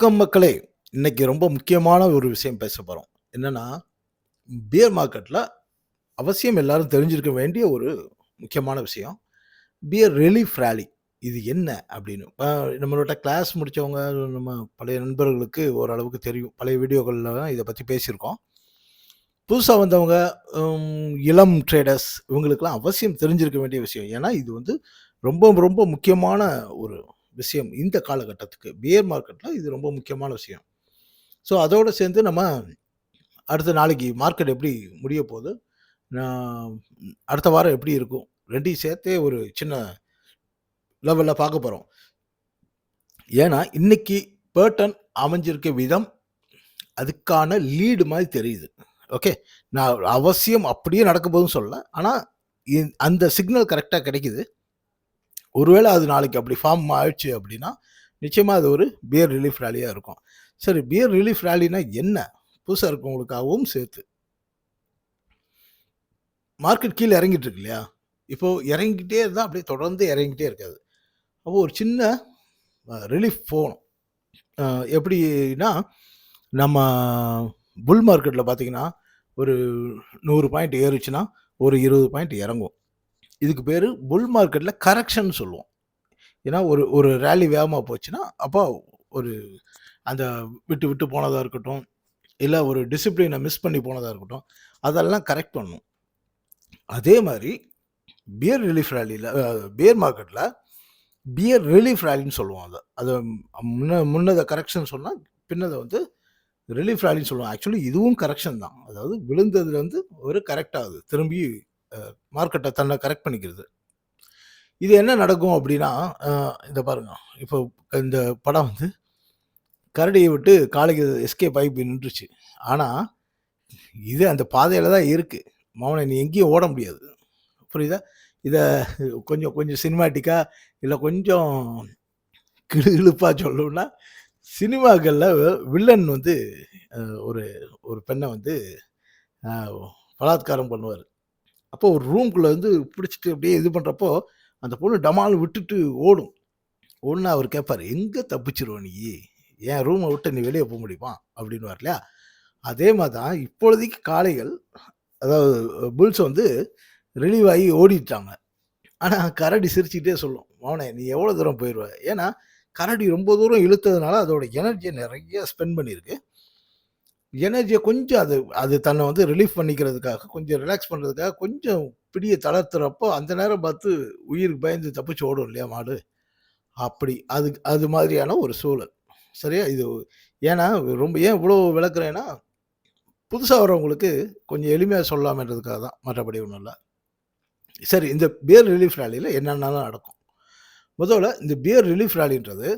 வணக்கம் மக்களே! இன்னைக்கு ரொம்ப முக்கியமான ஒரு விஷயம் பேச போறோம். என்னன்னா, பியர் மார்க்கெட்ல அவசியம் எல்லாரும் தெரிஞ்சிருக்க வேண்டிய ஒரு முக்கியமான விஷயம். பியர் ரிலீஃப் ராலி. இது என்ன அப்படின்னு. நம்மளோட கிளாஸ் முடிச்சவங்க, நம்ம பழைய நண்பர்களுக்கு ஓரளவுக்கு தெரியும். பழைய வீடியோக்கள்ல இத பத்தி பேசியிருக்கோம். புதுசா வந்தவங்க, இளம் ட்ரேடர்ஸ் இவங்களுக்கெல்லாம் அவசியம் தெரிஞ்சிருக்க வேண்டிய விஷயம். ஏன்னா, இது வந்து ரொம்ப ரொம்ப முக்கியமான ஒரு விஷயம் இந்த காலகட்டத்துக்கு. பியர் மார்க்கெட்ல இது ரொம்ப முக்கியமான விஷயம். ஸோ, அதோட சேர்ந்து நம்ம அடுத்த நாளைக்கு மார்க்கெட் எப்படி முடியப்போது, நான் அடுத்த வாரம் எப்படி இருக்கும்? 2யும் சேர்த்தே ஒரு சின்ன லெவல்ல பார்க்க போறோம். ஏன்னா, இன்னைக்கு பேட்டர்ன் அமைஞ்சிருக்க விதம், அதுக்கான லீடு மாரி தெரியுது. ஓகே. நான் அவசியம் அப்படியே நடக்க போதுன்னு சொல்லல. ஆனா, அந்த சிக்னல் கரெக்ட்டா கிடைக்குது. ஒருவேள அது நாளைக்கு அப்படி ஃபார்ம் ஆயிடுச்சு அப்படின்னா, நிச்சயமா அது ஒரு பியர் ரிலீஃப் ராலியா இருக்கும். சரி, பியர் ரிலீஃப் ராலினா என்ன? புதுசா இருக்கவங்களுக்காகவும் சேர்த்து. மார்க்கெட் கீழ இறங்கிட்டு இருக்கு இல்லையா? இப்போ இறங்கிக்கிட்டே இருந்தா அப்படியே தொடர்ந்து இறங்கிக்கிட்டே இருக்காது. அப்போ ஒரு சின்ன ரிலீஃப் போணும். அ எப்படின்னா, நம்ம புல் மார்க்கெட்ல பார்த்தீங்கன்னா, ஒரு 100 பாயிண்ட் ஏறுச்சுன்னா, ஒரு 20 பாயிண்ட் இறங்கும். இதுக்கு பேரு புல் மார்க்கெட்ல கரெக்ஷன்னு சொல்லுவோம். ஏன்னா, ஒரு ஒரு ராலி வேகமா போச்சுன்னா, அப்போ ஒரு அந்த விட்டு விட்டு போனதா இருக்கட்டும், இல்ல ஒரு டிசிப்ளின மிஸ் பண்ணி போனதா இருக்கட்டும், அதெல்லாம் கரெக்ட் பண்ணணும். அதே மாரி பியர் ரிலீஃப் ராலில பியர் மார்க்கெட்ல பியர் ரிலீஃப் ராலின்னு சொல்லுவோம் அத. அத முன்னத கரெக்ஷன் சொன்னா, பின்னத வந்து ரிலீஃப் ராலின்னு சொல்லுவோம். ஆக்சுவலி இதுவும் கரெக்ஷன் தான். அதாவது விழுந்ததுல இருந்து ஒரு கரெக்ட் ஆகுது. திரும்பி மார்க்கெட்ட தன்ன கரெக்ட் பண்ணிக்கிறது. இது என்ன நடக்கும் அப்டின்னா, அ இத பாருங்க. இப்போ இந்த படம் வந்து கரடிய விட்டு காளைக்கு எஸ்கேப் ஆகி போய் நின்றுச்சு. ஆனா, இது அந்த பாதையில தான் இருக்கு. மவனே நீ எங்கேயும் ஓட முடியாது. புரியுதா? இத கொஞ்சம் கொஞ்சம் சினிமாட்டிக்கா இல்ல கொஞ்சம் கிளுகிளுப்பா சொல்லணும்னா, சினிமாக்கள்ல வில்லன் வந்து அ ஒரு ஒரு பெண்ண வந்து அ பலாத்காரம் பண்ணுவாரு. அப்போ ஒரு ரூம்குள்ள வந்து பிடிச்சுட்டு அப்படியே இது பண்றப்போ, அந்த பொண்ணு டமால்னு விட்டுட்டு ஓடும். ஓடுனா அவரு கேட்பாரு, "எங்க தப்பிச்சிருவ நீயி? என் ரூம விட்டு நீ வெளிய போ முடியுமா?" அப்படின்னுவார் இல்லையா? அதே மாரி தான் இப்பொழுதைக்கு காளைகள், அதாவது புல்ஸ் வந்து ரிலீவ் ஆகி ஓடிட்டாங்க. ஆனா கரடி சிரிச்சுக்கிட்டே சொல்லும், "மவனே நீ எவ்வளோ தூரம் போயிருவ?" ஏன்னா, கரடி ரொம்ப தூரம் இழுத்ததுனால அதோட எனர்ஜிய நெறைய ஸ்பெண்ட் பண்ணியிருக்கு. எனர்ஜிய கொஞ்சம் அது அது தன்ன வந்து ரிலீஃப் பண்ணிக்கிறதுக்காக, கொஞ்சம் ரிலாக்ஸ் பண்றதுக்காக கொஞ்சம் பிடிய தளர்த்துறப்போ, அந்த நேரம் பார்த்து உயிருக்கு பயந்து தப்பிச்சு ஓடும் இல்லையா மாடு? அப்படி. அது அது மாதிரியான ஒரு சூழல். சரியா? இது ஏன்னா ரொம்ப ஏன் இவ்வளோ விளக்குறேன்னா, புதுசா வரவங்களுக்கு கொஞ்சம் எளிமையா சொல்லலாமேன்றதுக்காக தான். மற்றபடி ஒண்ணும் இல்ல. சரி, இந்த பியர் ரிலீஃப் ராலில என்னென்னலாம் நடக்கும்? முதல்ல இந்த பியர் ரிலீஃப் ராலின்றது,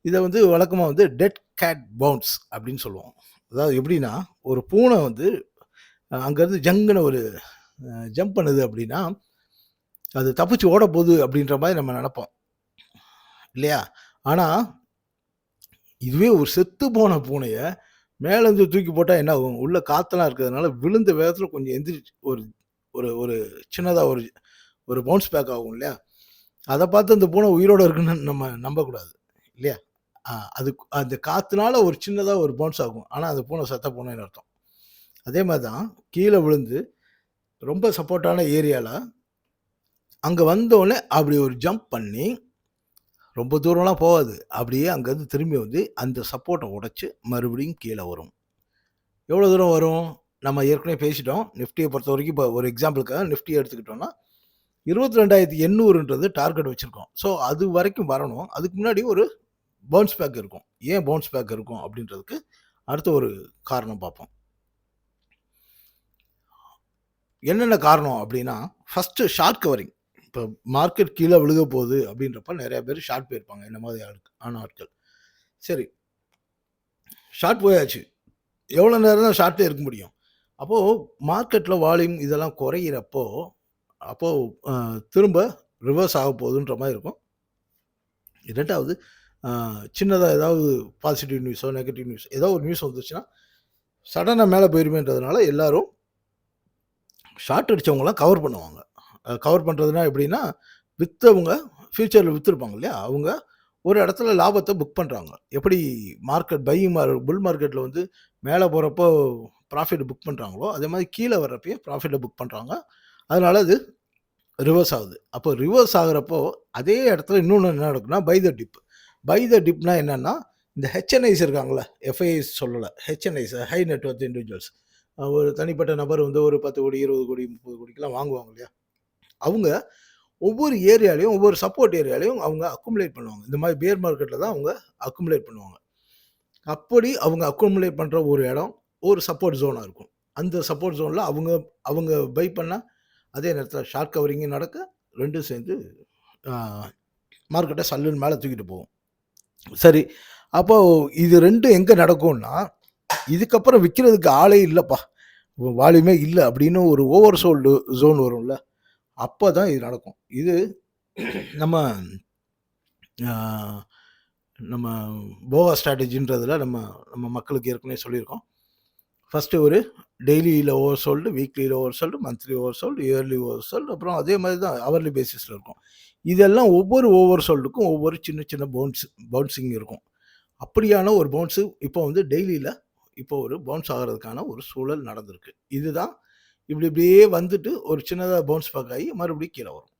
இத வந்து வழக்கமா வந்து டெட் கேட் பவுன்ஸ் அப்படின்னு சொல்லுவோம். அதாவது எப்படின்னா, ஒரு பூனை வந்து அங்கருந்து ஜங்குன்னு ஒரு ஜம்ப் பண்ணுது அப்படின்னா, அது தப்பிச்சு ஓடப்போது அப்படின்ற மாரி நம்ம நெனப்போம். இல்லையா? ஆனா, இதுவே ஒரு செத்து போன பூனைய மேலேருந்து தூக்கி போட்டா என்ன ஆகும்? உள்ள காத்தெல்லாம் இருக்கிறதுனால விழுந்த வேகத்தில கொஞ்சம் எந்திரிச்சு ஒரு ஒரு ஒரு சின்னதா ஒரு ஒரு பவுன்ஸ் பேக் ஆகும் இல்லையா? அத பார்த்து அந்த பூனை உயிரோட இருக்குன்னு நம்ம நம்பக்கூடாது. இல்லையா? அது அந்த காத்துனால ஒரு சின்னதா ஒரு பவுன்ஸ் ஆகும். ஆனா, அந்த பூனை செத்த பூனைன்னு அர்த்தம். அதே மாரி தான் கீழ விழுந்து ரொம்ப சப்போர்ட்டான ஏரியால அங்க வந்தோனே அப்படி ஒரு ஜம்ப் பண்ணி ரொம்ப தூரம்லாம் போகாது. அப்படியே அங்கருந்து திரும்பி வந்து அந்த சப்போர்ட்ட உடைச்சு மறுபடியும் கீழ வரும். எவ்வளோ தூரம் வரும்? நம்ம ஏற்கனவே பேசிட்டோம். நிஃப்டிய பொறுத்தவரைக்கும் இப்போ ஒரு எக்ஸாம்பிளுக்காக நிஃப்டிய எடுத்துக்கிட்டோம்னா, 22,800ன்றது டார்கெட் வச்சிருக்கோம். ஸோ அது வரைக்கும் வரணும். அதுக்கு முன்னாடி ஒரு பவுன்ஸ் பேக் இருக்கும். ஏன் பவுன்ஸ் பேக் இருக்கும் அப்படின்றதுக்கு அடுத்த ஒரு காரணம் பார்ப்போம். என்னென்ன காரணம் அப்படின்னா, ஃபர்ஸ்ட்டு ஷார்ட் கவரிங். இப்போ மார்க்கெட் கீழ விழுக போகுது அப்படின்றப்ப நெறைய பேர் ஷார்ட் போயிருப்பாங்க. என்ன மாதிரி ஆட்கள். சரி, ஷார்ட் போயாச்சு. எவ்வளோ நேரம் தான் ஷார்ட்லயே இருக்க முடியும்? அப்போ மார்க்கெட்ல வால்யூம் இதெல்லாம் குறையிறப்போ, அப்போ அ திரும்ப ரிவர்ஸ் ஆகப்போகுதுன்ற மாரி இருக்கும். 2வது அ சின்னதா ஏதாவது பாசிட்டிவ் நியூஸோ, நெகட்டிவ் நியூஸ் ஏதோ ஒரு நியூஸ் வந்துச்சுன்னா, சடனா மேல போயிருமேன்றதுனால எல்லாரும் ஷார்ட் அடிச்சவங்கலாம் கவர் பண்ணுவாங்க. கவர் பண்றதுனா எப்படின்னா, வித்தவங்க ஃபியூச்சர்ல வித்திருப்பாங்க இல்லையா? அவங்க ஒரு இடத்துல லாபத்த புக் பண்றாங்க. எப்படி மார்க்கெட் பையிங் புல் மார்க்கெட்ல வந்து மேல போறப்போ ப்ராஃபிட் புக் பண்றாங்களோ, அதே மாரி கீழ வர்றப்பயும் ப்ராஃபிட்ட புக் பண்றாங்க. அதனால அது ரிவர்ஸ் ஆகுது. அப்போ ரிவர்ஸ் ஆகுறப்போ, அதே இடத்துல இன்னொன்னு என்ன நடக்கும்னா, by the dip. By the டிப்னா என்னன்னா, இந்த ஹெச்என்ஐஸ் இருக்காங்கல்ல, எஃப்ஐஐஸ் சொல்லல. HNIs high net worth individuals. ஒரு தனிப்பட்ட நபர் வந்து ஒரு 10,00,00,000, 20,00,00,000, 30,00,00,000லாம் வாங்குவாங்க இல்லையா? அவங்க ஒவ்வொரு ஏரியாலயும், ஒவ்வொரு சப்போர்ட் ஏரியாலயும் அவங்க அக்குமுலேட் பண்ணுவாங்க. இந்த மாரி பியர் மார்க்கெட்ல தான் அவங்க அக்குமுலேட் பண்ணுவாங்க. அப்படி அவங்க அக்குமுலேட் பண்ற ஒரு இடம், ஒரு சப்போர்ட் ஜோனா இருக்கும். அந்த சப்போர்ட் ஜோன்ல அவங்க அவங்க பை பண்ணா, அதே நேரத்தில ஷார்ட் கவரிங்கும் நடக்கும். 2ம் சேர்ந்து ஆ மார்க்கெட்ட சல்லுன்னு மேல தூக்கிட்டு போகும். சரி, அப்போ இது 2ம் எங்க நடக்கும்னா, இதுக்கப்புறம் விக்கிறதுக்கு ஆளே இல்லப்பா, வால்யூமே இல்ல அப்படின்னு ஒரு ஓவர் சோல்டு ஜோன் வரும்ல, அப்பதான் இது நடக்கும். இது நம்ம ஆ நம்ம போவா ஸ்ட்ராட்டஜின்றதுல நம்ம நம்ம மக்களுக்கு ஏற்கனவே சொல்லியிருக்கோம். ஃபர்ஸ்ட்டு ஒரு டெய்லியில ஓவர் சோல்டு, வீக்லியில oversold, monthly oversold, yearly oversold, அப்புறம் அதே மாரி தான் ஹவர்லி பேசிஸ்ல இருக்கும். இதெல்லாம் ஒவ்வொரு ஓவர் சோல்டுக்கும் ஒவ்வொரு சின்ன சின்ன பவுன்சிங் இருக்கும். அப்படியான ஒரு பவுன்ஸு இப்போ வந்து டெய்லியில இப்போ ஒரு பவுன்ஸ் ஆகுறதுக்கான ஒரு சூழல் நடந்திருக்கு. இதுதான் இப்படி இப்படியே வந்துட்டு ஒரு சின்னதா பவுன்ஸ் பேக் ஆகி மறுபடியும் கீழ வரும்.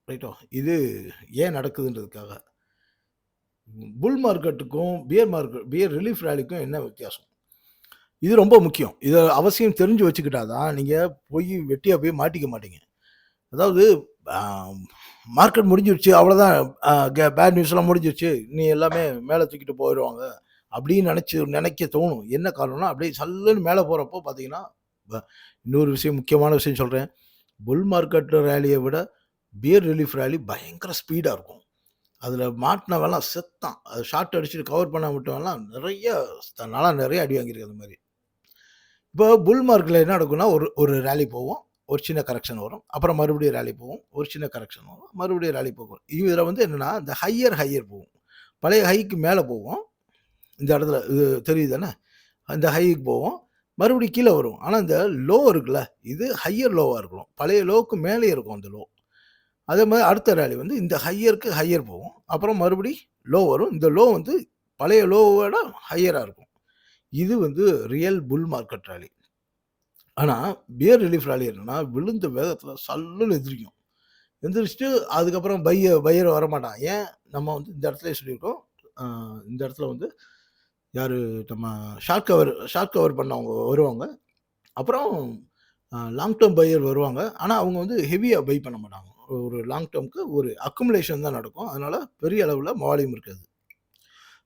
ரைட்டா? இது ஏன் நடக்குதுன்றதுக்காக. புல் மார்க்கெட்டுக்கும், பியர் ரிலீஃப் ராலிக்கும் என்ன வித்தியாசம்? இது ரொம்ப முக்கியம். இத அவசியம் தெரிஞ்சு வச்சுக்கிட்டா தான், நீங்க வெட்டியா போய் மாட்டிக்க மாட்டீங்க. அதாவது அ மார்க்கெட் முடிஞ்சிருச்சு, அவ்வளோதான், பேட் நியூஸ்லாம் முடிஞ்சிருச்சு, இனி எல்லாமே மேல தூக்கிட்டு போயிருவாங்க, அப்படின்னு நினைக்க தோணும். என்ன காரணம்னா, அப்படியே சல்லுன்னு மேல போறப்போ பார்த்தீங்கன்னா, ப இன்னொரு விஷயம், முக்கியமான விஷயம் சொல்றேன். புல் மார்க்கெட் ராலிய விட பியர் ரிலீஃப் ராலி பயங்கர ஸ்பீடா இருக்கும். அதில மாட்டுனவன்லாம் செத்தான். அது ஷார்ட் அடிச்சுட்டு கவர் பண்ணாம விட்டவன்லாம் நான்லாம் நெறைய அடி வாங்கியிருக்கேன் அந்த மாரி. இப்போ புல் மார்க்கெட்ல என்ன நடக்கும்னா, ஒரு ஒரு ராலி போகும். ஒரு சின்ன கரெக்ஷன் வரும். அப்புறம் மறுபடியும் ராலி போகும். ஒரு சின்ன கரெக்ஷன் வரும். மறுபடியும் ராலி போகும். இதில வந்து என்னன்னா, இந்த ஹையர் போகும். பழைய ஹைக்கு மேல போகும். இந்த இடத்துல இது தெரியுது தானே? அந்த ஹைக்கு போகும். மறுபடியும் கீழ வரும். ஆனா, இந்த லோ இருக்குல்ல, இது ஹையர் லோவா இருக்கணும். பழைய லோவுக்கு மேலேயே இருக்கும் அந்த லோ. அதே மாரி அடுத்த ராலி வந்து இந்த ஹையருக்கு ஹையர் போகும். அப்புறம் மறுபடி லோ வரும். இந்த லோ வந்து பழைய லோவோட ஹையரா இருக்கும். இது வந்து ரியல் புல் மார்க்கெட் ராலி. ஆனா, பியர் ரிலீஃப் ராலி என்னன்னா, விழுந்த வேகத்தில சல்லுன்னு எந்திரிக்கும். எந்திரிச்சுட்டு அதுக்கப்புறம் பையர் வரமாட்டான். ஏன்? நம்ம வந்து இந்த இடத்துலயே சொல்லியிருக்கோம். அ இந்த இடத்துல வந்து யாரு, நம்ம ஷார்ட் கவர் பண்ணவங்க வருவாங்க. அப்புறம் லாங் டெர்ம் பையர் வருவாங்க. ஆனா, அவங்க வந்து ஹெவியா பை பண்ண மாட்டாங்க. ஒரு லாங் டெர்ம்க்கு ஒரு அக்குமுலேஷன் தான் நடக்கும். அதனால பெரிய அளவுல வால்யூம் இருக்காது.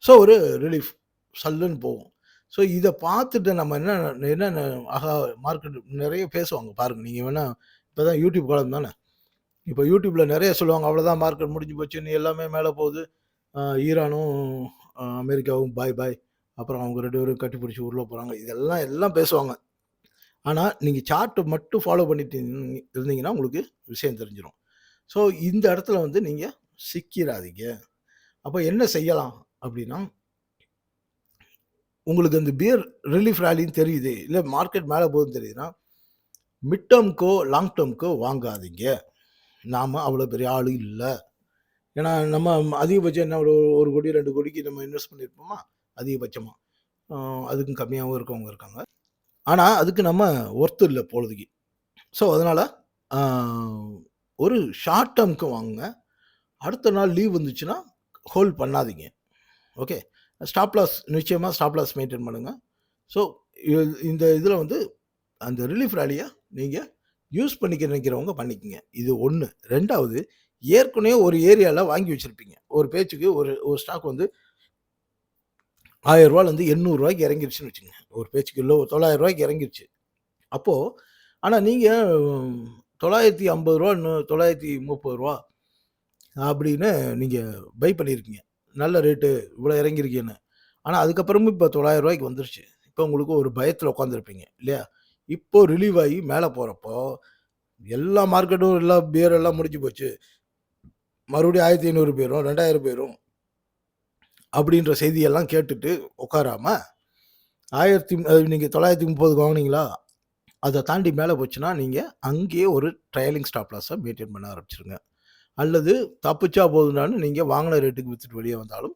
ஸோ ஒரு ரிலீஃப் சல்லுன்னு போகும். ஸோ இத பார்த்துட்டு நம்ம என்னென்ன ஆஹா, மார்க்கெட் நெறைய பேசுவாங்க பாருங்க. நீங்க வேணா இப்பதான் யூடியூப் காலம் தானே. இப்ப யூடியூப்ல நெறைய சொல்லுவாங்க. அவ்வளோதான், மார்க்கெட் முடிஞ்சு போச்சு, இனி எல்லாமே மேல போகுது. ஈரானும் அமெரிக்காவும் பாய் பாய். அப்புறம் அவங்க 2 பேரும் கட்டி பிடிச்சு உருள போறாங்க. எல்லாம் பேசுவாங்க. ஆனா, நீங்க சார்ட் மட்டும் ஃபாலோ பண்ணிட்டு இருந்தீங்கன்னா, உங்களுக்கு விஷயம் தெரிஞ்சிரும். ஸோ இந்த இடத்துல வந்து நீங்க சிக்கிறாதீங்க. அப்ப என்ன செய்யலாம் அப்டின்னா, உங்களுக்கு அந்த பியர் ரிலீஃப் ராலின்னு தெரியுது, இல்ல மார்க்கெட் மேல போகுதுன்னு தெரியுதுன்னா, மிட் டெர்ம்க்கோ, லாங் டெர்ம்க்கோ வாங்காதீங்க. நாம அவ்வளோ பெரிய ஆளு இல்ல. ஏன்னா, நம்ம அதிகபட்சம் என்ன, ஒரு 1 கோடி, 2 கோடிக்கு நம்ம இன்வெஸ்ட் பண்ணியிருப்போமா? அதிகபட்சமா. அ அதுக்கும் கம்மியாவும் இருக்கவங்க இருக்காங்க. ஆனா, அதுக்கு நம்ம ஒர்த் இல்ல இப்பொழுதைக்கு. ஸோ, அதனால அ ஒரு ஷார்ட் டெர்ம்க்கு வாங்குங்க. அடுத்த நாள் லீவ் வந்துச்சுன்னா, ஹோல்ட் பண்ணாதீங்க. ஓகே. நிச்சயமா ஸ்டாப் லாஸ் மெயின்டெயின் பண்ணுங்க. ஸோ, இந்த இதில வந்து அந்த ரிலீஃப் ராலிய நீங்க யூஸ் பண்ணிக்க நினைக்கிறவங்க பண்ணிக்கங்க. இது 1. 2வது, ஏற்கனவே ஒரு ஏரியால வாங்கி வச்சிருப்பீங்க. ஒரு பேச்சுக்கு ஒரு ஒரு ஸ்டாக் வந்து ரூ. 1000லேருந்து ரூ. 800 இறங்கிருச்சுன்னு வச்சுக்கங்க. ஒரு பேச்சுக்கு ரூ. 900 இறங்கிருச்சு. அப்போ ஆனா நீங்க ரூ. 950 ரூ. 930 அப்படின்னு நீங்க பை பண்ணியிருக்கீங்க. நல்ல ரேட்டு, இவ்வளோ இறங்கியிருக்கேன்னு. ஆனா அதுக்கப்புறமும் இப்போ ரூ. 900 வந்துருச்சு. இப்போ உங்களுக்கு ஒரு பயத்தில உட்காந்துருப்பீங்க இல்லையா? இப்போ ரிலீவ் ஆகி மேல போறப்போ, எல்லா மார்க்கெட்டும், எல்லா பியர் எல்லாம் முடிஞ்சு போச்சு. மறுபடியும் 1500 போயிரும், 2000 போயிரும் அப்படின்ற செய்தியெல்லாம் கேட்டுட்டு உட்காராம, நீங்க 930க்கு வாங்குனீங்களா? அத தாண்டி மேல போச்சுன்னா, நீங்க அங்கேயே ஒரு ட்ரையலிங் ஸ்டாப் லாஸ மெயின்டெயின் பண்ண ஆரம்பிச்சுருங்க. அல்லது தப்பிச்சா போதும்டான்னு நீங்க வாங்குன ரேட்டுக்கு வித்துட்டு வெளிய வந்தாலும்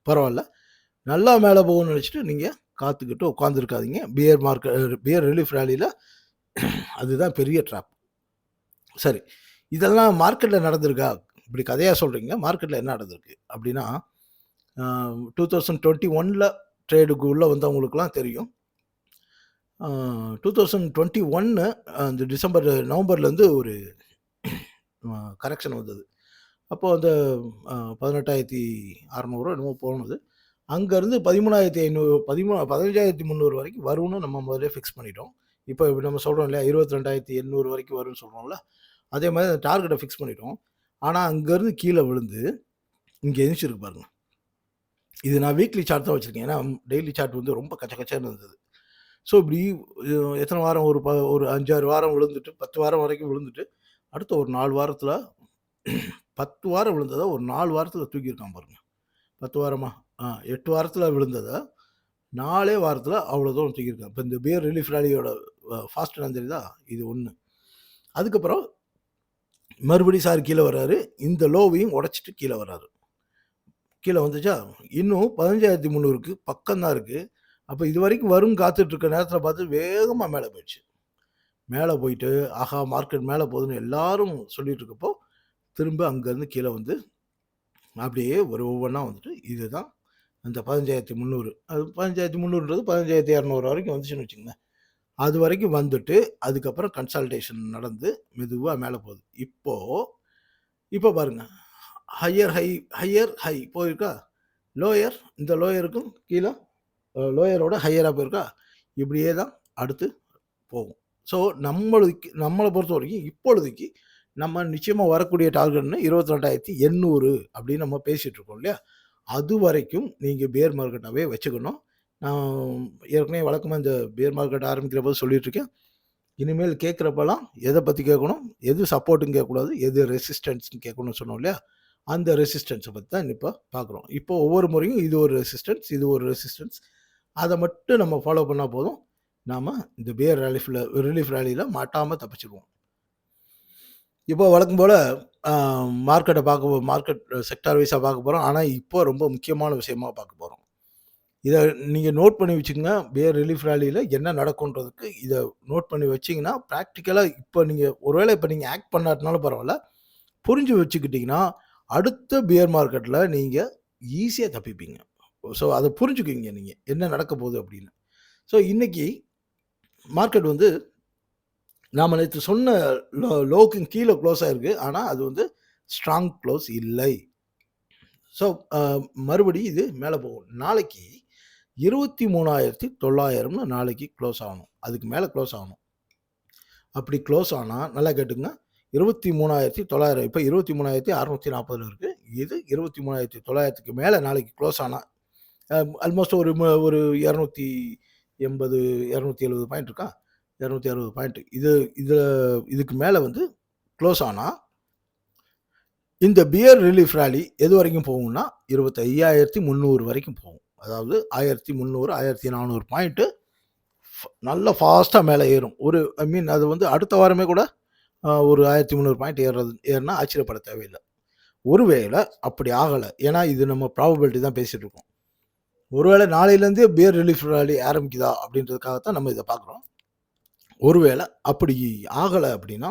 பரவால்ல. நல்லா மேல போகும்னு நெனச்சுட்டு நீங்க காத்துக்கிட்டு உட்கார்ந்திருக்காதீங்க. பியர் ரிலீஃப் ராலில அதுதான் பெரிய ட்ராப். சரி. இதெல்லாம் மார்க்கெட்ல நடந்திருக்கா? இப்படி கதையா சொல்றீங்க. மார்க்கெட்ல என்ன நடந்திருக்கு? அப்படின்னா, 2021ல ட்ரேடுக்கு உள்ள வந்தவங்களுக்குலாம் தெரியும். 2021 அந்த நவம்பர்லேருந்து ஒரு கரெக்ஷன் வந்தது. அப்போ அந்த 18,600 என்னமோ போனது. அங்கேருந்து 15,300 வரைக்கும் வரும்னு நம்ம முதல்லயே ஃபிக்ஸ் பண்ணிட்டோம். இப்போ நம்ம சொல்றோம் இல்லையா, 22,800 வரைக்கும் வரும்னு சொல்றோம்ல. அதே மாரி அந்த டார்கெட்ட ஃபிக்ஸ் பண்ணிட்டோம். ஆனா, அங்கேருந்து கீழ விழுந்து, இங்க எந்திரிச்சிருக்கு பாருங்க. இது நான் வீக்லி சார்ட் தான் வச்சிருக்கேன். ஏன்னா, டெய்லி சார்ட் வந்து ரொம்ப கச்ச கச்சன்னு இருந்தது. ஸோ, இப்படி எத்தன வாரம் ஒரு 5, 6 வாரம் விழுந்துட்டு, 10 வாரம் வரைக்கும் விழுந்துட்டு, அடுத்த ஒரு 4 வாரத்தில 10 வாரம் விழுந்தத ஒரு 4 வாரத்தில தூக்கியிருக்கான் பாருங்க. 10 வாரமா? 8 வாரத்தில விழுந்தத 4 வாரத்தில அவ்வளோ தூரம் தூக்கியிருக்கான். இப்ப இந்த பியர் ரிலீஃப் ராலியோட ஃபாஸ்ட் என்னன்னு தெரியுதா? இது 1. அதுக்கப்புறம் மறுபடியும் சார் கீழ வர்றாரு. இந்த லோவையும் உடைச்சிட்டு கீழ வர்றாரு. கீழ வந்துச்சா? இன்னும் 15,300க்கு பக்கம் தான் இருக்கு. அப்ப இதுவரைக்கும் வரும்னு காத்துட்டு இருக்க நேரத்தில பார்த்து வேகமா மேல போயிடுச்சு. மேல போயிட்டு, ஆஹா! மார்க்கெட் மேல போகுதுன்னு எல்லாரும் சொல்லிட்டு இருக்கப்போ, திரும்ப அங்கருந்து கீழ வந்து, அப்படியே ஒவ்வொன்னா வந்துட்டு, இதுதான் அந்த 15,300. அது 15,300ன்றது 15,200 வரைக்கும் வந்துச்சுன்னு வச்சுக்கங்களேன். அது வரைக்கும் வந்துட்டு, அதுக்கப்புறம் கன்சால்டேஷன் நடந்து, மெதுவா மேல போகுது. இப்போ பாருங்க. ஹையர் ஹை போயிருக்கா? லோயர், இந்த லோயருக்கும் கீழ லோயரோட ஹையரா போயிருக்கா? இப்படியே தான் அடுத்து போகும். ஸோ, நம்மள பொறுத்தவரைக்கும் இப்பொழுதைக்கு நம்ம நிச்சயமா வரக்கூடிய டார்கெட்னு 22,800 அப்படின்னு நம்ம பேசிட்டு இருக்கோம் இல்லையா? அதுவரைக்கும் நீங்க பியர் மார்க்கெட்டாவே வச்சுக்கணும். நான் ஏற்கனவே வழக்கமா இந்த பியர் மார்க்கெட் ஆரம்பிக்கிறபோது சொல்லிட்டு இருக்கேன். இனிமேல் கேட்கிறப்பலாம் எத பத்தி கேட்கணும்? எது சப்போர்ட்ன்னு கேட்கக்கூடாது. எது ரெசிஸ்டன்ஸ்ன்னு கேட்கணும்னு சொன்னோம் இல்லையா? அந்த ரெசிஸ்டன்ஸ பத்தி தான் இப்ப பார்க்குறோம். இப்போ ஒவ்வொரு முறையும் இது ஒரு ரெசிஸ்டன்ஸ், இது ஒரு ரெசிஸ்டன்ஸ். அத மட்டும் நம்ம ஃபாலோ பண்ணா போதும். நாம இந்த பியர் ரிலீஃப் ராலில மாட்டாம தப்பிச்சுருவோம். இப்போ வழக்கம் போல அ மார்க்கெட் செக்டார் வைஸா பார்க்க போறோம். ஆனா, இப்போ ரொம்ப முக்கியமான விஷயமா பார்க்க போறோம். இத நீங்க நோட் பண்ணி வச்சுக்கங்க. பியர் ரிலீஃப் ராலில என்ன நடக்கும்ன்றதுக்கு இத நோட் பண்ணி வச்சீங்கன்னா, பிராக்டிகலா இப்ப நீங்க ஆக்ட் பண்ணாட்டினாலும் பரவால்ல. புரிஞ்சு வச்சுக்கிட்டீங்கன்னா, அடுத்த பியர் மார்க்கெட்ல நீங்க ஈஸியா தப்பிப்பீங்க. ஸோ, அத புரிஞ்சுக்குவீங்க நீங்க. என்ன நடக்க போகுது அப்படின்னு. ஸோ, இன்னைக்கு மார்க்கெட் வந்து நாம நேத்து சொன்ன லோவுக்கு கீழ க்ளோஸ் ஆயிருக்கு. ஆனா, அது வந்து ஸ்ட்ராங் க்ளோஸ் இல்லை. ஸோ, மறுபடியும் இது மேல போகும். நாளைக்கு 23,900ன்னு நாளைக்கு க்ளோஸ் ஆகணும். அதுக்கு மேல க்ளோஸ் ஆகணும். அப்படி க்ளோஸ் ஆனா, நல்லா கேட்டுக்கங்க. 23,900 இப்ப 23,640ல இருக்கு. இது 23,900க்கு மேல நாளைக்கு க்ளோஸ் ஆனா, ஆல்மோஸ்ட் ஒரு 280, 270 பாயிண்ட் இருக்கா? 260 பாயிண்ட். இதுக்கு மேல வந்து க்ளோஸ் ஆனா, இந்த பியர் ரிலீஃப் ராலி எது வரைக்கும் போகும்னா, 25,300 வரைக்கும் போகும். அதாவது 1,300, 1,400 பாயிண்ட் நல்லா ஃபாஸ்ட்டா மேல ஏறும். அது வந்து அடுத்த வாரமே கூட ஒரு 1,300 பாயிண்ட் ஏறுனா ஆச்சரியப்பட தேவையில்ல. ஒருவேள அப்படி ஆகல. ஏன்னா, இது நம்ம ப்ராபபிலிட்டி தான் பேசிட்டு இருக்கோம். ஒருவேள நாளையிலேருந்தே பியர் ரிலீஃப் ராலி ஆரம்பிக்குதா? அப்படின்றதுக்காக தான் நம்ம இத பார்க்குறோம். ஒருவேள அப்படி ஆகல அப்படின்னா,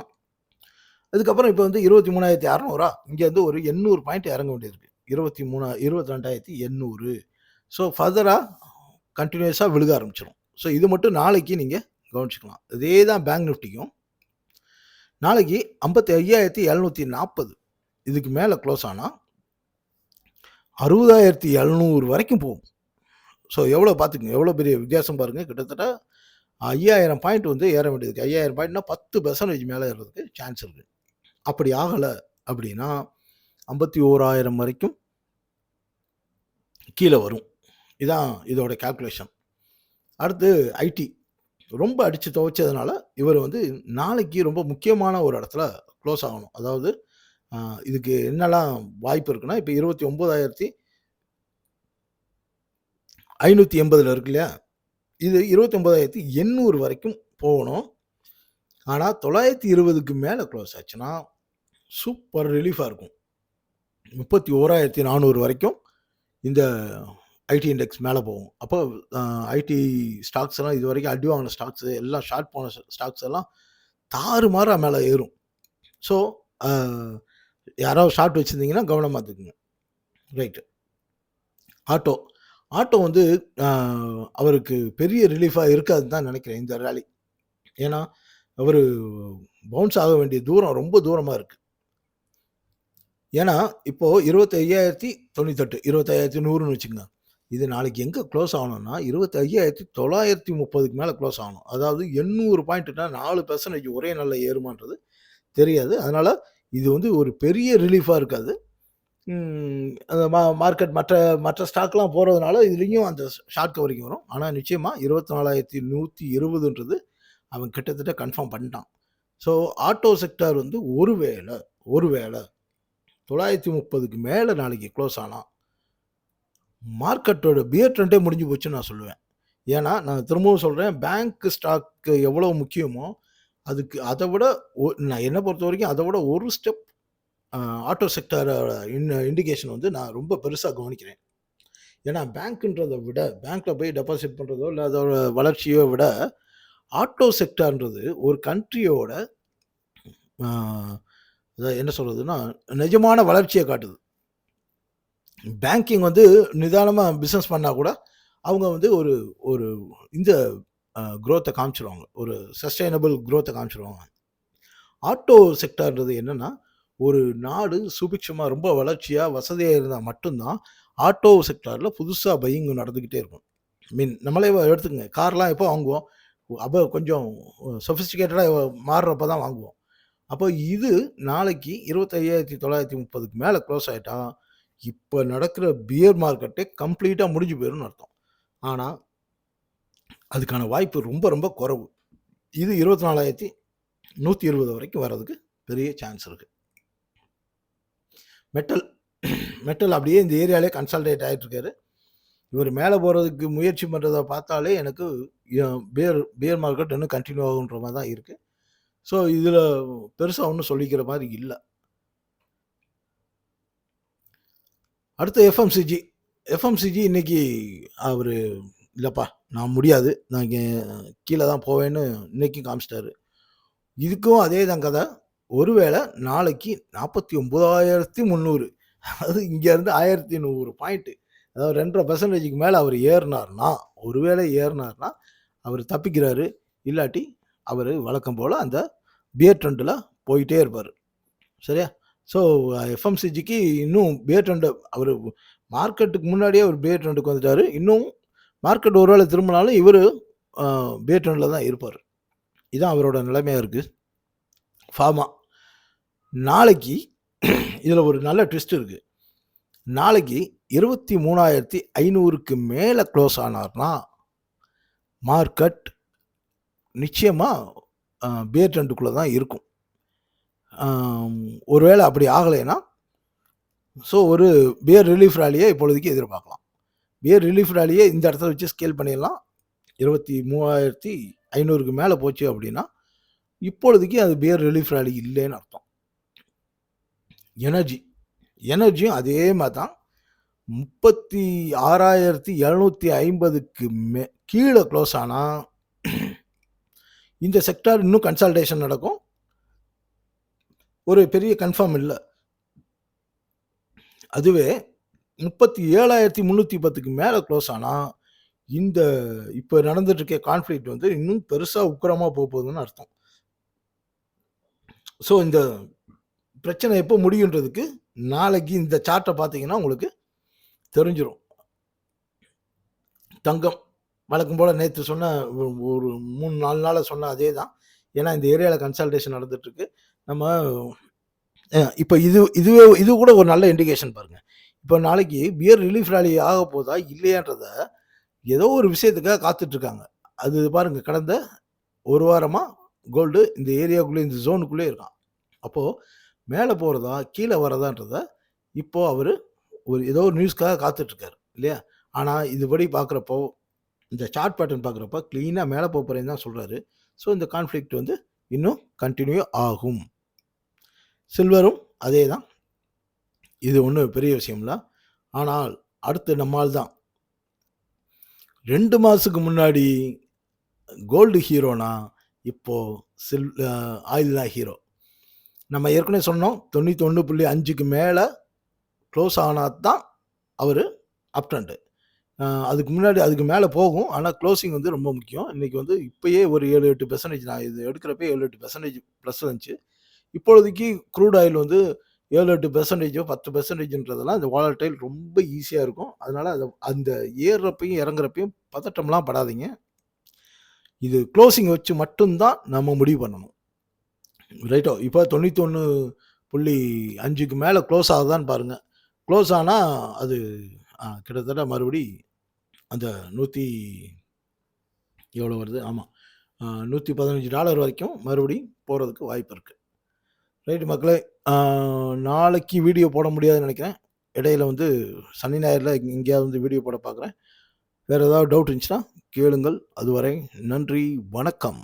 அதுக்கப்புறம் இப்ப வந்து 23,600 இங்க வந்து ஒரு 800 பாயிண்ட் இறங்க வேண்டியது இருக்கு. 22,800. ஸோ, ஃபர்தரா கன்டினியூஸா விழுக ஆரம்பிச்சுரும். ஸோ, இது மட்டும் நாளைக்கு நீங்க கவனிச்சுக்கலாம். இதே தான் பேங்க் நிஃப்டிக்கும். நாளைக்கு 55,740 இதுக்கு மேல க்ளோஸ் ஆனா 60,700 வரைக்கும் போகும். ஸோ, எவ்வளோ பார்த்துக்கங்க. எவ்வளோ பெரிய வித்தியாசம் பாருங்க. கிட்டத்தட்ட 5,000 பாயிண்ட் வந்து ஏற வேண்டியது இருக்கு. 5,000 பாயிண்ட்னா 10% மேல ஏறதுக்கு சான்ஸ் இருக்கு. அப்படி ஆகல அப்படின்னா 51,000 வரைக்கும் கீழ வரும். இதான் இதோட கால்குலேஷன். அடுத்து ஐடி ரொம்ப அடிச்சு துவைச்சதுனால, இவர் வந்து நாளைக்கு ரொம்ப முக்கியமான ஒரு இடத்துல க்ளோஸ் ஆகணும். அதாவது இதுக்கு என்னலாம் வாய்ப்பு இருக்குன்னா, இப்ப 29,580ல இருக்கு இல்லையா? இது 29,800 வரைக்கும் போகணும். ஆனா 920க்கு மேல க்ளோஸ் ஆச்சுன்னா, சூப்பர் ரிலீஃபாக இருக்கும். 31,400 வரைக்கும் இந்த ஐடி இண்டெக்ஸ் மேலே போகும். அப்போ ஐடி ஸ்டாக்ஸ் எல்லாம் இது வரைக்கும் அடி வாங்கின ஸ்டாக்ஸ் எல்லாம் ஷார்ட் போன ஸ்டாக்ஸ் எல்லாம் தாறுமாறா மேலே ஏறும். ஸோ யாராவது ஷார்ட் வச்சுருந்தீங்கன்னா கவனமாக இருந்துக்குங்க. ரைட்டு. ஆட்டோ ஆட்டோ வந்து அவருக்கு பெரிய ரிலீஃபாக இருக்காதுன்னு தான் நினைக்கிறேன் இந்த ரேலி. ஏன்னா அவர் பவுன்ஸ் ஆக வேண்டிய தூரம் ரொம்ப தூரமாக இருக்குது. ஏன்னா இப்போது 25,098 25,100ன்னு வச்சுக்கோங்க. இது நாளைக்கு எங்கே க்ளோஸ் ஆகணும்னா 25,930க்கு மேலே க்ளோஸ் ஆகணும். அதாவது 800 பாயிண்ட்டுனா 4% ஒரே நாளில் ஏறுமான்றது தெரியாது. அதனால் இது வந்து ஒரு பெரிய ரிலீஃபாக இருக்காது. அந்த மார்க்கெட் மற்ற ஸ்டாக்லாம் போகிறதுனால இதுலேயும் அந்த ஷார்ட் கவரிங் வரும். ஆனால் நிச்சயமாக 24,120ன்றது அவன் கிட்டத்தட்ட கன்ஃபார்ம் பண்ணிட்டான். ஸோ ஆட்டோ செக்டார் வந்து ஒருவேளை 930க்கு மேலே நாளைக்கு க்ளோஸ் ஆனால் மார்க்கெட்டோட பியர் ட்ரெண்டே முடிஞ்சு போச்சுன்னு நான் சொல்லுவேன். ஏன்னா நான் திரும்பவும் சொல்கிறேன், பேங்க் ஸ்டாக்கு எவ்வளோ முக்கியமோ அதுக்கு அதை விட நான் என்னை பொறுத்த வரைக்கும் அதை விட ஒரு ஸ்டெப் ஆட்டோ செக்டாரோட இண்டிகேஷன் வந்து நான் ரொம்ப பெருசாக கவனிக்கிறேன். ஏன்னா பேங்க்குன்றதை விட பேங்க்கில் போய் டெபாசிட் பண்ணுறதோ இல்லை அதோட வளர்ச்சியோ விட ஆட்டோ செக்டார்ன்றது ஒரு கண்ட்ரியோட என்ன சொல்கிறதுன்னா நிஜமான வளர்ச்சியை காட்டுது. பேங்கிங் வந்து நிதானமாக பிஸ்னஸ் பண்ணால் கூட அவங்க வந்து ஒரு இந்த க்ரோத்தை காமிச்சிருவாங்க, ஒரு சஸ்டைனபிள் க்ரோத்தை காமிச்சிருவாங்க. ஆட்டோ செக்டார்ன்றது என்னென்னா ஒரு நாடு சுபிக்ஷமாக ரொம்ப வளர்ச்சியாக வசதியாக இருந்தால் மட்டும்தான் ஆட்டோ செக்டாரில் புதுசாக பையிங் நடந்துக்கிட்டே இருக்கும். நம்மளே எடுத்துக்கங்க, கார்லாம் எப்போ வாங்குவோம், அப்போ கொஞ்சம் சொஃபிஸ்டிகேட்டடாக மாறுறப்ப தான் வாங்குவோம். அப்போ இது நாளைக்கு 25,930க்கு மேலே க்ளோஸ் ஆகிட்டா இப்போ நடக்கிற பியர் மார்க்கெட்டே கம்ப்ளீட்டாக முடிஞ்சு போயிடும்னு அர்த்தம். ஆனால் அதுக்கான வாய்ப்பு ரொம்ப ரொம்ப குறைவு. இது 24,120 வரைக்கும் வர்றதுக்கு பெரிய சான்ஸ் இருக்குது. மெட்டல் அப்படியே இந்த ஏரியாலே கன்சால்டேட் ஆகிட்டுருக்காரு. இவர் மேலே போகிறதுக்கு முயற்சி பண்ணுறதை பார்த்தாலே எனக்கு பியர் மார்க்கெட் இன்னும் கண்டினியூ ஆகுன்ற மாதிரி தான் இருக்குது. ஸோ இதில் பெருசாக ஒன்றும் சொல்லிக்கிற மாதிரி இல்லை. அடுத்து எஃப்எம்சிஜி இன்னைக்கு அவர் இல்லைப்பா நான் முடியாது, நான் இங்கே கீழே தான் போவேன்னு இன்னைக்கும் காமிச்சிட்டாரு. இதுக்கும் அதே தான் கதை. ஒருவேளை நாளைக்கு 49,300 அதாவது இங்கேருந்து 1,100 பாயிண்ட்டு, அதாவது 2.5% மேலே அவர் ஏறினார்னா, ஒருவேளை ஏறினார்னா அவர் தப்பிக்கிறாரு. இல்லாட்டி அவர் வழக்கம் போல் அந்த பியர் ட்ரெண்டில் போயிட்டே இருப்பார். சரியா? ஸோ எஃப்எம்சிஜிக்கு இன்னும் பியர் ட்ரெண்டு, அவர் மார்க்கெட்டுக்கு முன்னாடியே அவர் பியர் ட்ரெண்டுக்கு வந்துட்டார். இன்னும் மார்க்கெட் ஒருவேளை திரும்பினாலும் இவர் பியர் ட்ரெண்டில் தான் இருப்பார். இதுதான் அவரோட நிலைமையாக இருக்குது. ஃபார்மா நாளைக்கு இதில் ஒரு நல்ல ட்விஸ்ட் இருக்குது. நாளைக்கு 23,500க்கு மேலே க்ளோஸ் ஆனார்னா மார்க்கெட் நிச்சயமாக பியர் ட்ரெண்டுக்குள்ளே தான் இருக்கும். ஒருவேளை அப்படி ஆகலைன்னா ஸோ ஒரு பியர் ரிலீஃப் ரேலியை இப்பொழுதுக்கு எதிர்பார்க்கலாம். பியர் ரிலீஃப் ரேலியை இந்த இடத்துல வச்சு ஸ்கேல் பண்ணிடலாம். 23,500க்கு மேலே போச்சு அப்படின்னா இப்பொழுதுக்கு அது பியர் ரிலீஃப் ரேலி இல்லைன்னு அர்த்தம். எனர்ஜியும் அதே மாதிரி தான். 36,750க்கு கீழே க்ளோஸ் ஆனால் இந்த செக்டார் இன்னும் கன்சால்டேஷன் நடக்கும். ஒரு பெரிய கன்ஃபார்ம் இல்லை. அதுவே 37,310க்கு மேலே க்ளோஸ் ஆனால் இந்த இப்போ நடந்துட்டு இருக்க கான்ஃப்ளிக்ட் வந்து இன்னும் பெருசாக உக்கிரமாக போகுதுன்னு அர்த்தம். ஸோ இந்த பிரச்சனை எப்போ முடியுன்றதுக்கு நாளைக்கு இந்த சார்ட்டை பார்த்தீங்கன்னா உங்களுக்கு தெரிஞ்சிடும். தங்கம் வழக்கம் போல் நேற்று சொன்ன ஒரு 3-4 நாளாக சொன்ன அதே தான். ஏன்னா இந்த ஏரியாவில் கன்சல்டேஷன் நடந்துட்டுருக்கு. நம்ம இப்போ இது கூட ஒரு நல்ல இண்டிகேஷன் பாருங்கள். இப்போ நாளைக்கு பியர் ரிலீஃப் ரேலி ஆக போதா இல்லையான்றத ஏதோ ஒரு விஷயத்துக்காக காத்துட்ருக்காங்க. அது பாருங்கள், கடந்த ஒரு வாரமாக கோல்டு இந்த ஏரியாவுக்குள்ளே இந்த ஜோனுக்குள்ளே இருக்கான். அப்போது மேலே போகிறதா கீழே வரதான்றத இப்போது அவர் ஏதோ ஒரு நியூஸ்க்காக காத்துட்ருக்காரு இல்லையா? ஆனால் இதுபடி பார்க்குறப்போ இந்த சார்ட் பேட்டர்ன் பார்க்குறப்ப க்ளீனாக மேலே போகிறேன்னு தான் சொல்கிறாரு. ஸோ இந்த கான்ஃப்ளிக்ட் வந்து இன்னும் கண்டினியூ ஆகும். சில்வரும் அதே தான். இது ஒன்றும் பெரிய விஷயம் இல்லை. ஆனால் அடுத்து நம்மால் தான் 2 மாதத்துக்கு முன்னாடி கோல்டு ஹீரோனா இப்போது ஆயில் தான் ஹீரோ. நம்ம ஏற்கனவே சொன்னோம் 91.5க்கு மேலே க்ளோஸ் ஆனால் தான் அவர் அப் ட்ரெண்டு. அதுக்கு முன்னாடி அதுக்கு மேலே போகும். ஆனால் க்ளோசிங் வந்து ரொம்ப முக்கியம். இன்றைக்கி வந்து இப்போயே ஒரு 7-8% நான் இது எடுக்கிறப்ப 7-8% ப்ளஸ் வந்துச்சு. இப்பொழுதைக்கு க்ரூட் ஆயில் வந்து 7-8%, 10%ன்றதெல்லாம் இந்த வாலடைல் ரொம்ப ஈஸியாக இருக்கும். அதனால் அந்த ஏறுறப்பையும் இறங்குறப்பையும் பதட்டம்லாம் படாதீங்க. இது க்ளோசிங் வச்சு மட்டும்தான் நம்ம முடிவு பண்ணணும். ரைட்டோ? இப்போ 91.5க்கு மேலே க்ளோஸ் ஆகுதான்னு பாருங்கள். க்ளோஸ் ஆனால் அது கிட்டத்தட்ட மறுபடி அந்த எவ்வளோ வருது? ஆமாம், $115 வரைக்கும் மறுபடி போகிறதுக்கு வாய்ப்பு இருக்குது. ரைட்டு மக்களே, நாளைக்கு வீடியோ போட முடியாதுன்னு நினைக்கிறேன். இடையில வந்து சனி ஞாயிறில் எங்கேயாவது வந்து வீடியோ போட பார்க்குறேன். வேறு ஏதாவது டவுட் இருந்துச்சுன்னா கேளுங்கள். அதுவரை நன்றி, வணக்கம்.